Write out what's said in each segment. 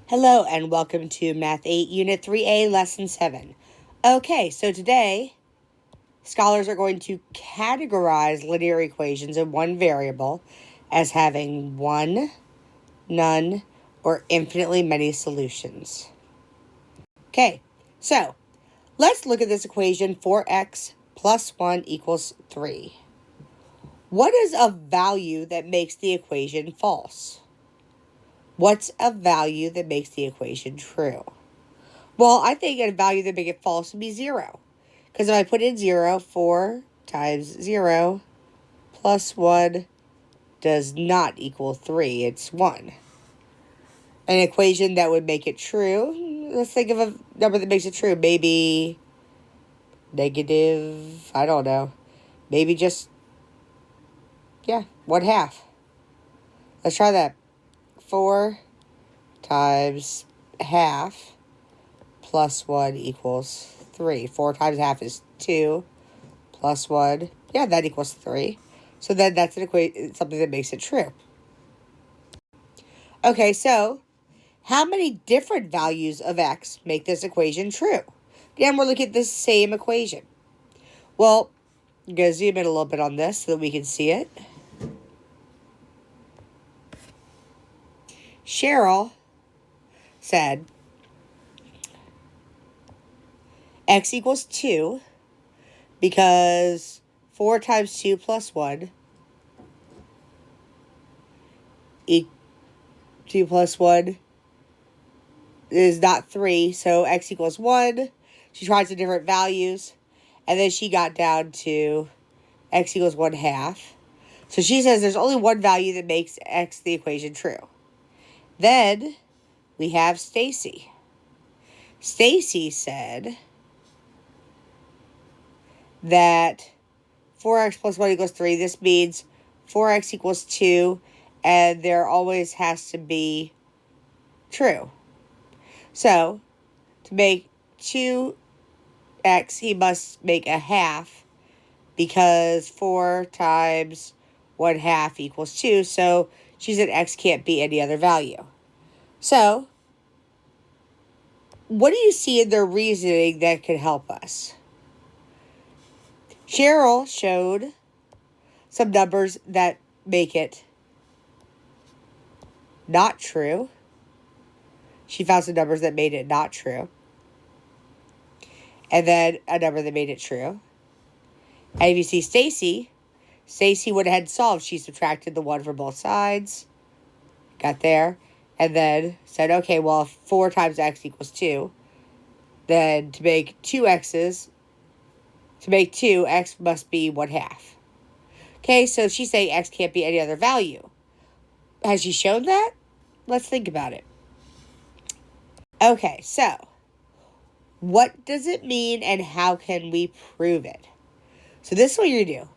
Hello and welcome to Math 8, Unit 3A, Lesson 7. Okay, so today, scholars are going to categorize linear equations in one variable as having one, none, or infinitely many solutions. Okay, so let's look at this equation 4x plus 1 equals 3. What is a value that makes the equation false? What's a value that makes the equation true? Well, I think a value that makes it false would be 0. Because if I put in 0, 4 times 0 plus 1 does not equal 3. It's 1. An equation that would make it true, let's think of a number that makes it true. Maybe negative, I don't know. Maybe just, 1/2. Let's try that. 4 times half plus 1 equals 3. 4 times half is 2 plus 1. Yeah, that equals 3. So then that's something that makes it true. Okay, so how many different values of x make this equation true? Again, we're looking at the same equation. Well, I'm going to zoom in a little bit on this so that we can see it. Cheryl said x equals 2 because 4 times 2 plus 1 2 plus 1 is not 3, so x equals 1. She tried some different values, and then she got down to x equals 1/2. So she says there's only one value that makes x the equation true. Then we have Stacy. Stacy said that 4x plus 1 equals 3. This means 4x equals 2, and there always has to be true. So, to make 2x, he must make a half, because 4 times 1/2 equals 2, so she said x can't be any other value. So, what do you see in their reasoning that could help us? Cheryl showed some numbers that make it not true. She found some numbers that made it not true. And then a number that made it true. And if you see Stacy went ahead and solved. She subtracted the 1 from both sides. Got there. And then said, okay, well, if 4 times x equals 2, then to make 2 x's, to make 2, x must be 1/2. Okay, so she's saying x can't be any other value. Has she shown that? Let's think about it. Okay, so what does it mean and how can we prove it? So this is what you're going to do.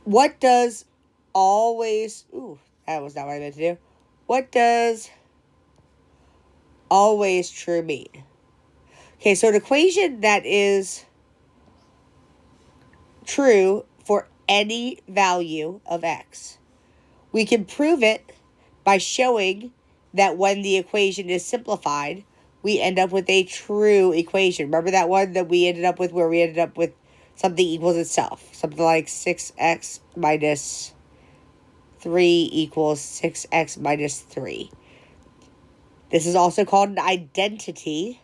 What does always... Ooh, that was not what I meant to do. What does always true mean? Okay, so an equation that is true for any value of x. We can prove it by showing that when the equation is simplified, we end up with a true equation. Remember that one that we ended up with where we ended up with something equals itself? Something like 6x minus 3 equals 6x minus 3. This is also called an identity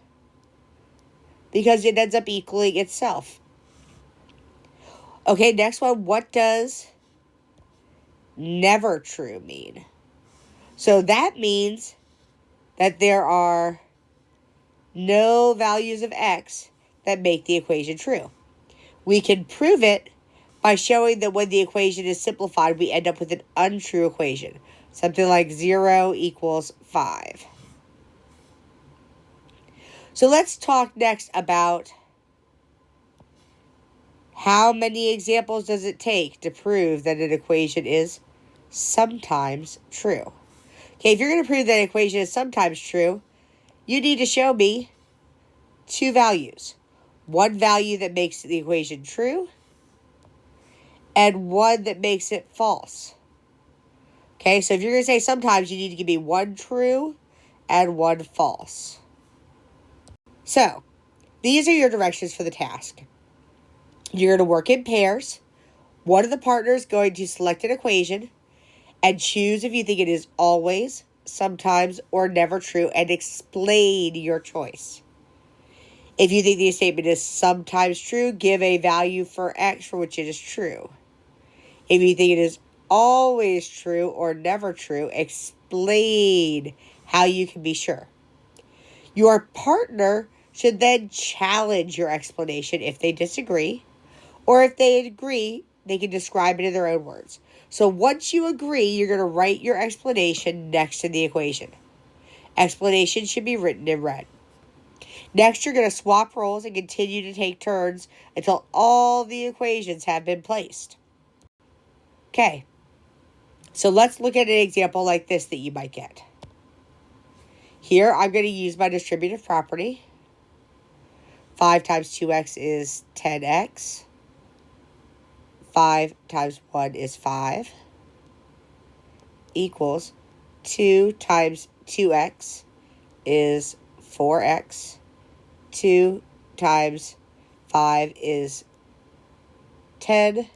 because it ends up equaling itself. Okay, next one. What does never true mean? So that means that there are no values of x that make the equation true. We can prove it by showing that when the equation is simplified, we end up with an untrue equation. Something like 0 equals 5. So let's talk next about how many examples does it take to prove that an equation is sometimes true. Okay, if you're going to prove that an equation is sometimes true, you need to show me 2 values. One value that makes the equation true, and one that makes it false. Okay, so if you're going to say sometimes, you need to give me 1 true and 1 false. So, these are your directions for the task. You're going to work in pairs. One of the partners is going to select an equation and choose if you think it is always, sometimes, or never true, and explain your choice. If you think the statement is sometimes true, give a value for x for which it is true. If you think it is always true or never true, explain how you can be sure. Your partner should then challenge your explanation if they disagree, or if they agree, they can describe it in their own words. So once you agree, you're going to write your explanation next to the equation. Explanation should be written in red. Next, you're going to swap roles and continue to take turns until all the equations have been placed. Okay, so let's look at an example like this that you might get. Here, I'm going to use my distributive property. 5 times 2x is 10x. 5 times 1 is 5. Equals 2 times 2x is 4x. 2 times 5 is 10.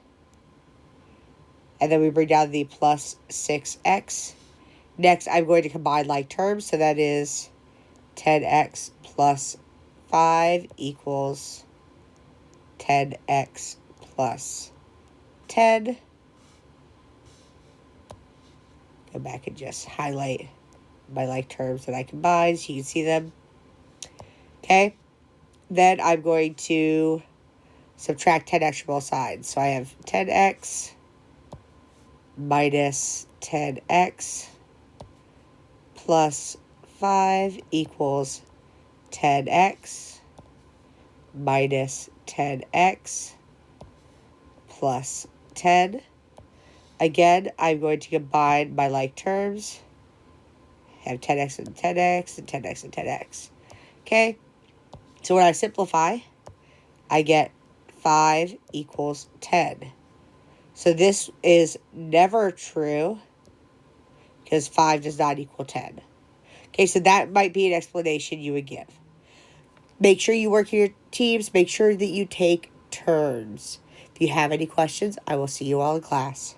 And then we bring down the plus 6x. Next, I'm going to combine like terms. So that is 10x plus 5 equals 10x plus 10. Go back and just highlight my like terms that I combined so you can see them. Okay. Then I'm going to subtract 10x from both sides. So I have 10x minus 10x plus 5 equals 10x minus 10x plus 10. Again, I'm going to combine my like terms. Have 10x and 10x and 10x and 10x. Okay? So when I simplify, I get 5 equals 10. So this is never true because 5 does not equal 10. Okay, so that might be an explanation you would give. Make sure you work in your teams. Make sure that you take turns. If you have any questions, I will see you all in class.